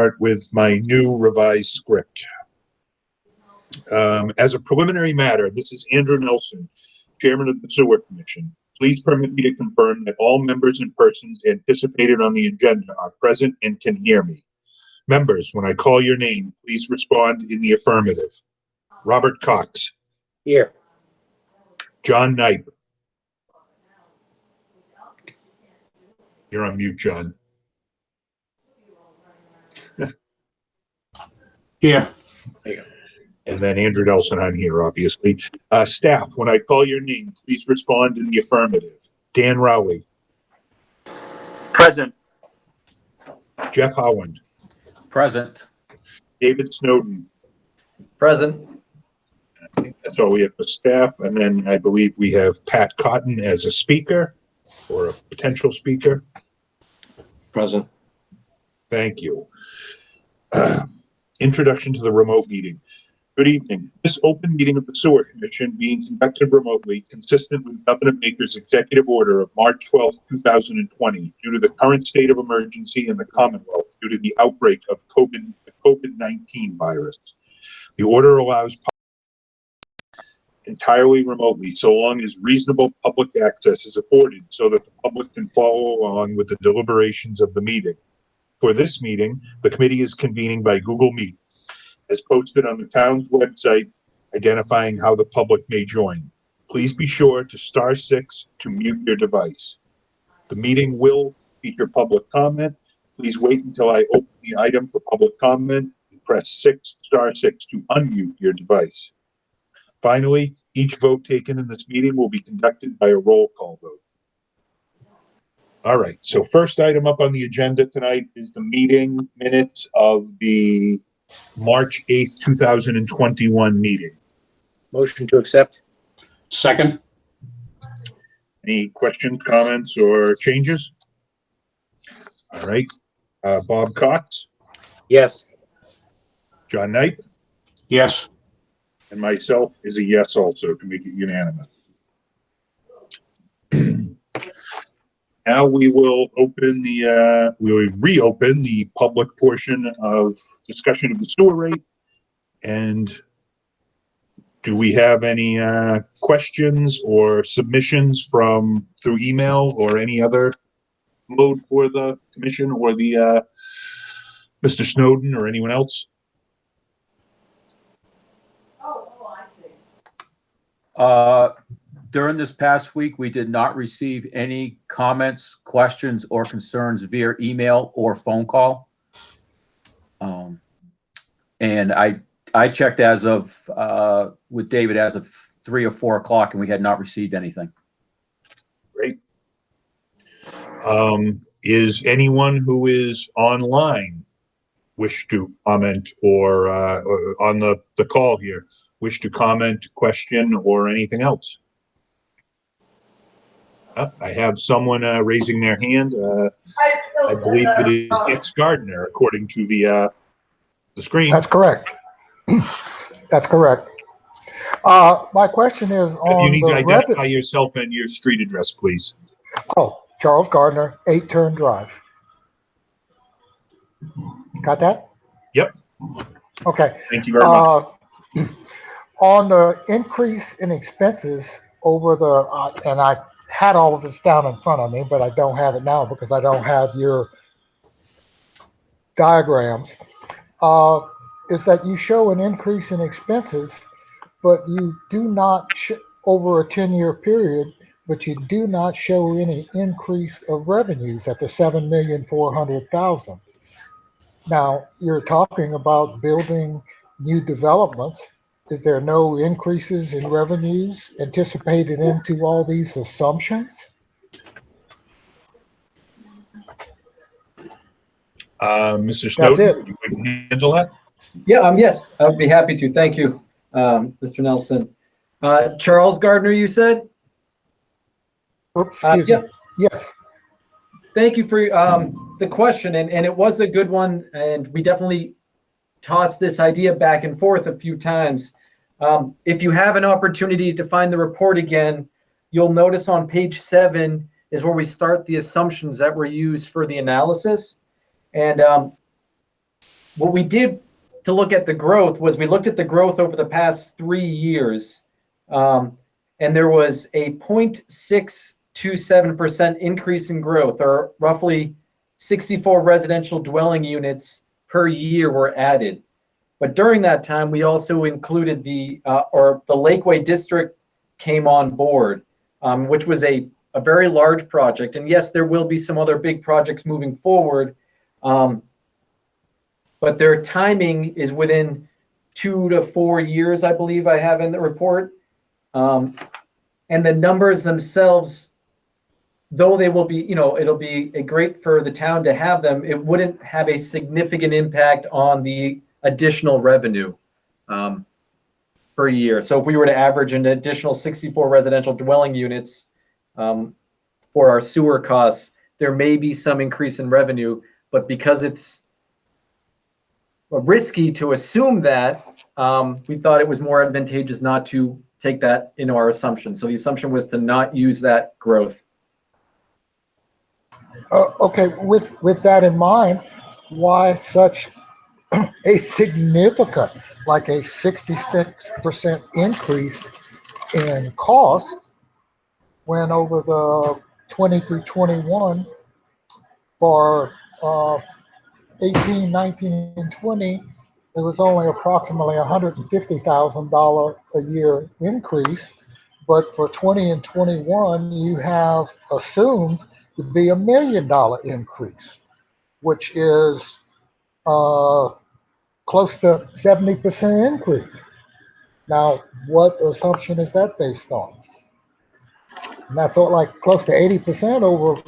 start with my new revised script. As a preliminary matter, this is Andrew Nelson, Chairman of the Sewer Commission. Please permit me to confirm that all members and persons anticipated on the agenda are present and can hear me. Members, when I call your name, please respond in the affirmative. Robert Cox. Here. John Knipe. You're on mute, John. Here. There you go. And then Andrew Nelson, I'm here, obviously. Staff, when I call your name, please respond in the affirmative. Dan Rowley. Present. Jeff Howland. Present. David Snowden. Present. I think that's all we have for staff. And then I believe we have Pat Cotton as a speaker or a potential speaker. Present. Thank you. Introduction to the remote meeting. Good evening. This open meeting of the Sewer Commission being conducted remotely, consistent with Governor Baker's executive order of March 12, 2020, due to the current state of emergency in the Commonwealth due to the outbreak of the COVID-19 virus. The order allows entirely remotely, so long as reasonable public access is afforded so that the public can follow along with the deliberations of the meeting. For this meeting, the committee is convening by Google Meet, as posted on the town's website, identifying how the public may join. Please be sure to *6 to mute your device. The meeting will feature public comment. Please wait until I open the item for public comment and press *6 to unmute your device. Finally, each vote taken in this meeting will be conducted by a roll call vote. All right, so first item up on the agenda tonight is the meeting minutes of the March 8th, 2021 meeting. Motion to accept. Second. Any questions, comments, or changes? All right, Bob Cox, Yes. John Knipe, Yes. and myself is a yes also to make it unanimous. Now we will reopen the public portion of discussion of the sewer rate. And do we have any questions or submissions through email or any other mode for the commission or the Mr. Snowden or anyone else? During this past week, we did not receive any comments, questions, or concerns via email or phone call. And I checked as of with David as of 3 or 4 o'clock, and we had not received anything. Great. Is anyone who is online wish to comment or on the call here wish to comment, question, or anything else? I have someone raising their hand. I believe it is X Gardner, according to the screen. That's correct. That's correct. My question is on You need to the identify yourself and your street address, please. Oh, Charles Gardner, 8 Turn Drive. Got that? Yep. Okay. Thank you very much. On the increase in expenses over the, and I had all of this down in front of me, but I don't have it now because I don't have your diagrams, is that you show an increase in expenses, but you do not, over a 10-year period, but you do not show any increase of revenues at the $7,400,000. Now, you're talking about building new developments. Is there no increases in revenues anticipated into all these assumptions? Mr. Snowden, would you like to handle that? Yeah, yes, I would be happy to. Thank you, Mr. Nelson. Charles Gardner, you said? Oops, Yeah. Yes. Thank you for the question, and it was a good one, and we definitely tossed this idea back and forth a few times. If you have an opportunity to find the report again, you'll notice on page 7 is where we start the assumptions that were used for the analysis. And what we did to look at the growth was we looked at the growth over the past 3 years, and there was a 0.627% increase in growth, or roughly 64 residential dwelling units per year were added. But during that time, we also included the Lakeway District came on board, which was a very large project. And yes, there will be some other big projects moving forward, but their timing is within 2 to 4 years, I believe I have in the report. And the numbers themselves, though they will be, it'll be great for the town to have them, it wouldn't have a significant impact on the additional revenue per year. So if we were to average an additional 64 residential dwelling units for our sewer costs, there may be some increase in revenue, but because it's risky to assume that, we thought it was more advantageous not to take that into our assumption. So the assumption was to not use that growth. Okay, with that in mind, why such a significant, like a 66% increase in cost when over the 20 through 21 for 18, 19, and 20, it was only approximately $150,000 a year increase. But for 20 and 21, you have assumed to be $1 million increase, which is close to 70% increase. Now, what assumption is that based on? And that's like close to 80% over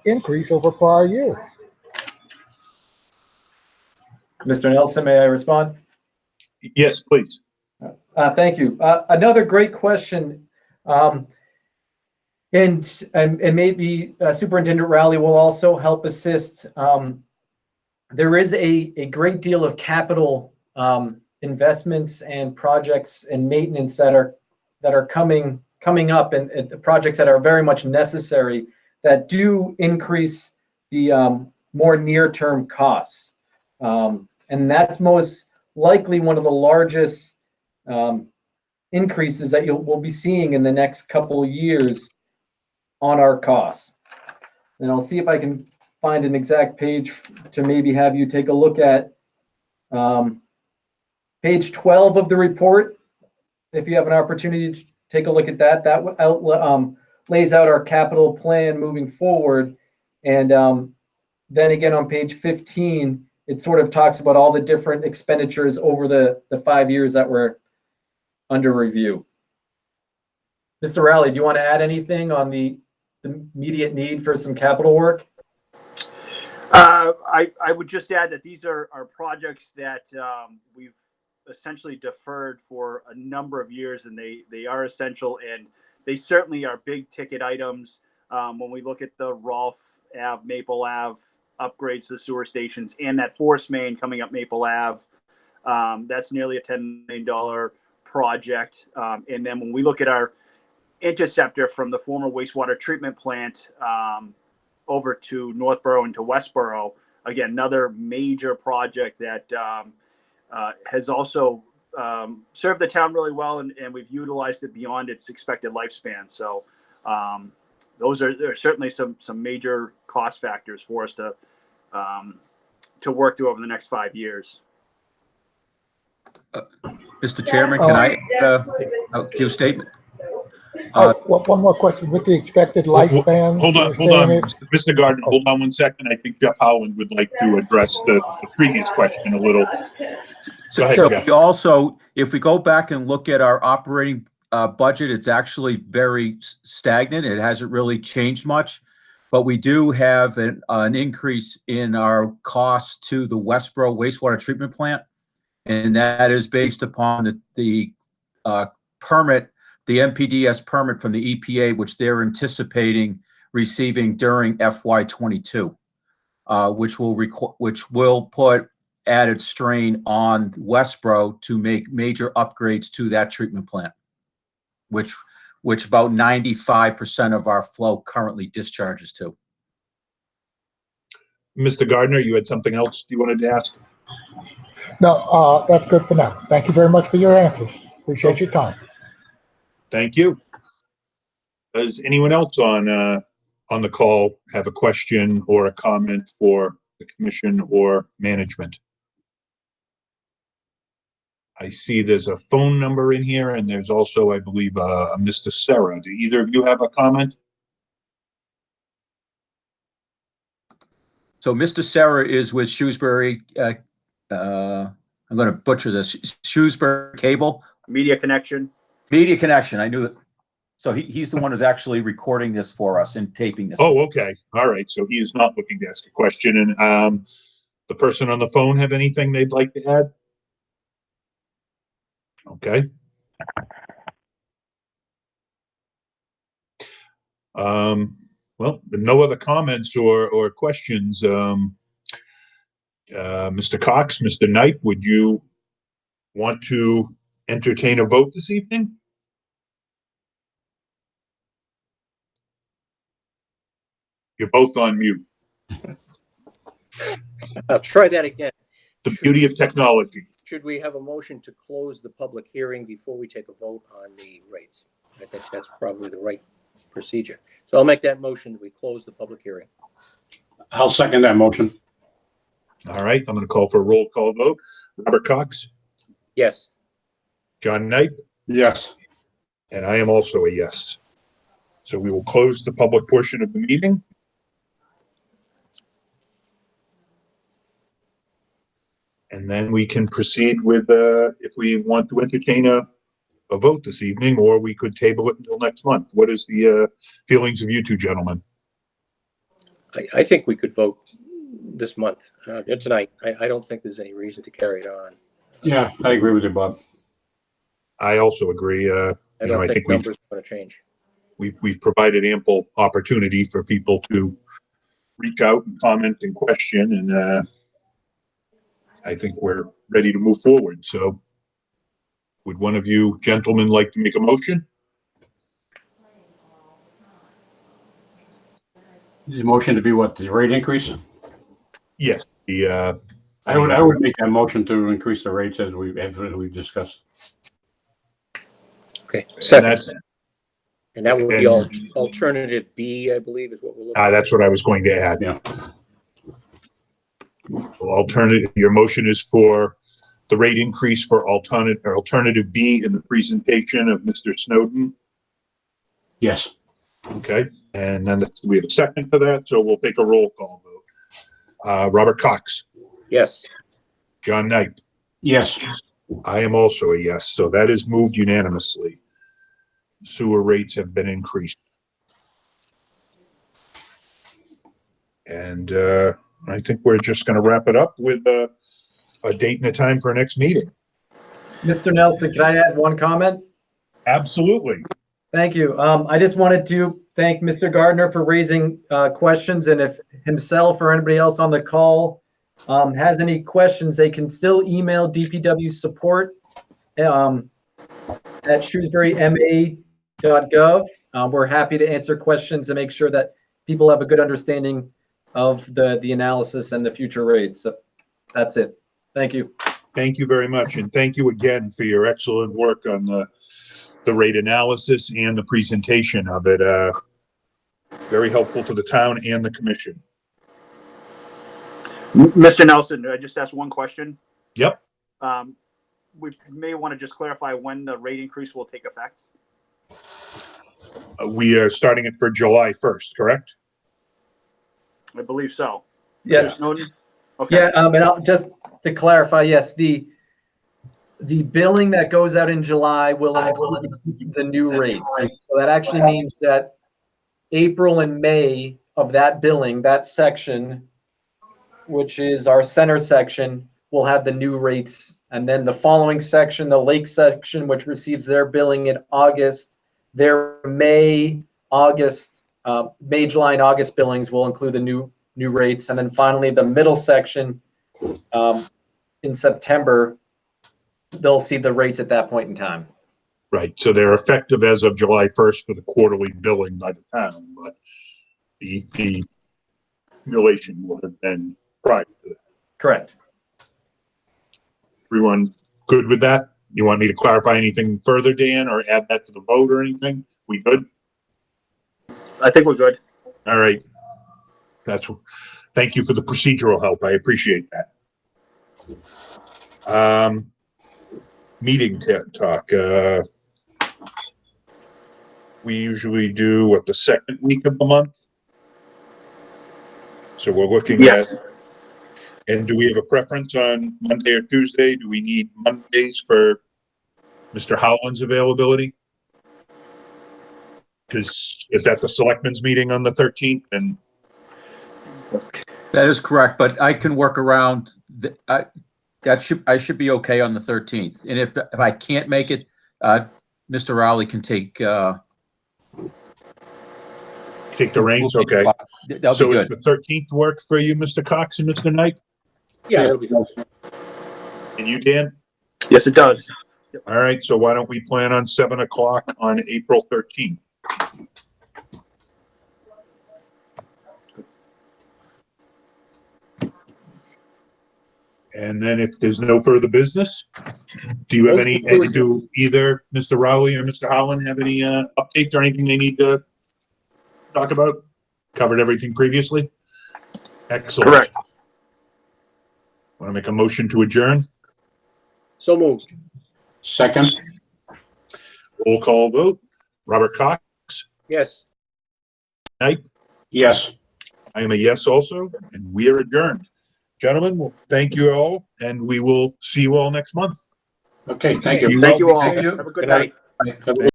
increase over prior years. Mr. Nelson, may I respond? Yes, please. Thank you. Another great question. And maybe Superintendent Rowley will also help assist. There is a great deal of capital investments and projects and maintenance that are coming up, and the projects that are very much necessary that do increase the more near-term costs. And that's most likely one of the largest increases that we'll be seeing in the next couple of years on our costs. And I'll see if I can find an exact page to maybe have you take a look at. Page 12 of the report, if you have an opportunity to take a look at that, lays out our capital plan moving forward. And then again on page 15, it sort of talks about all the different expenditures over the 5 years that were under review. Mr. Rowley, do you want to add anything on the immediate need for some capital work? I would just add that these are projects that we've essentially deferred for a number of years, and they are essential, and they certainly are big ticket items. When we look at the Rolfe Ave, Maple Ave upgrades to the sewer stations and that force main coming up Maple Ave, that's nearly a $10 million project. And then when we look at our interceptor from the former wastewater treatment plant over to Northborough and to Westborough, again, another major project that has also served the town really well, and we've utilized it beyond its expected lifespan. So there are certainly some major cost factors for us to work through over the next 5 years. Mr. Chairman, can I give a statement? One more question. With the expected lifespan, Hold on, Mr. Gardner, hold on 1 second. I think Jeff Howland would like to address the previous question a little. Go ahead, So Jeff. we also, if we go back and look at our operating budget, it's actually very stagnant. It hasn't really changed much, but we do have an increase in our cost to the Westborough wastewater treatment plant, and that is based upon the permit, the MPDS permit from the EPA, which they're anticipating receiving during FY22, which will put added strain on Westborough to make major upgrades to that treatment plant, which about 95% of our flow currently discharges to. Mr. Gardner, you had something else you wanted to ask? No, that's good for now. Thank you very much for your answers. Appreciate your time. Thank you. Does anyone else on the call have a question or a comment for the commission or management? I see there's a phone number in here, and there's also, I believe, a Mr. Sarah. Do either of you have a comment? So Mr. Sarah is with Shrewsbury, I'm going to butcher this, Shrewsbury Cable Media Connection. Media Connection. I knew it. So he's the one who's actually recording this for us and taping this. Oh, okay. All right. So he is not looking to ask a question. And the person on the phone have anything they'd like to add? Okay. Well, no other comments or questions. Mr. Cox, Mr. Knight, would you want to entertain a vote this evening? You're both on mute. I'll try that again. The beauty of technology. Should we have a motion to close the public hearing before we take a vote on the rates? I think that's probably the right procedure. So I'll make that motion that we close the public hearing. I'll second that motion. All right. I'm going to call for a roll call vote. Robert Cox, Yes. John Knight, Yes. and I am also a yes. So we will close the public portion of the meeting. And then we can proceed with, if we want to entertain a vote this evening, or we could table it until next month. What is the feelings of you two gentlemen? I think we could vote this month, tonight. I don't think there's any reason to carry it on. Yeah, I agree with you, Bob. I also agree. I don't I think think numbers are going to change. we've provided ample opportunity for people to reach out and comment and question, and I think we're ready to move forward. So would one of you gentlemen like to make a motion? The motion to be what, the rate increase? Yes, I would make that motion to increase the rates as we've discussed. Okay. and Second. that's And that would be and- alternative B, I believe, is what we're looking at. that's what I was going to add. Yeah. Your motion is for the rate increase for alternative B in the presentation of Mr. Snowden. Yes. Okay, and then we have a second for that, so we'll take a roll call vote. Robert Cox, Yes. John Knight, Yes. I am also a yes, so that is moved unanimously. Sewer rates have been increased. And I think we're just going to wrap it up with a date and a time for our next meeting. Mr. Nelson, can I add one comment? Absolutely. Thank you. I just wanted to thank Mr. Gardner for raising questions, and if himself or anybody else on the call has any questions, they can still email DPW support at shrewsburyma.gov. We're happy to answer questions and make sure that people have a good understanding of the analysis and the future rates. So that's it. Thank you. Thank you very much, and thank you again for your excellent work on the rate analysis and the presentation of it. Very helpful to the town and the commission. Mr. Nelson, I just ask one question. Yep. We may want to just clarify when the rate increase will take effect. We are starting it for July 1st, correct? I believe so. Yeah. Mr. Snowden? Okay. Yeah, and I'll just to clarify, yes, the billing that goes out in July will include the new rates. So that actually means that April and May of that billing, that section, which is our center section, will have the new rates. And then the following section, the lake section, which receives their billing in August, their May, July, and August billings will include the new rates. And then finally, the middle section in September, they'll see the rates at that point in time. Right. So they're effective as of July 1st for the quarterly billing by the town, but the relation will have been prior to that. Correct. Everyone good with that? You want me to clarify anything further, Dan, or add that to the vote or anything? We good? I think we're good. All right. Thank you for the procedural help. I appreciate that. Meeting talk. We usually do the second week of the month. So we're looking Yes. and do we have a preference on Monday or Tuesday? Do we need Mondays for Mr. Howland's availability? Because is that the selectmen's meeting on the 13th? And That is correct, but I can work around, I should be okay on the 13th. And if I can't make it, Mr. Rowley can take the reins, okay. That'll So be is good. the 13th work for you, Mr. Cox and Mr. Knight? Yeah, that'll be fine. And you, Dan? Yes, it does. All right, so why don't we plan on 7 o'clock on April 13th? And then if there's no further business, do you have do either Mr. Rowley or Mr. Howland have any updates or anything they need to talk about? Covered everything previously? Excellent. Correct. Want to make a motion to adjourn? So moved. Second? Roll call vote. Robert Cox, Yes. Knight, Yes. I am a yes also, and we are adjourned. Gentlemen, well, thank you all, and we will see you all next month. Okay, thank you. Be Thank you well, all. be Thank safe. you. Have a good Good night. night. Have a good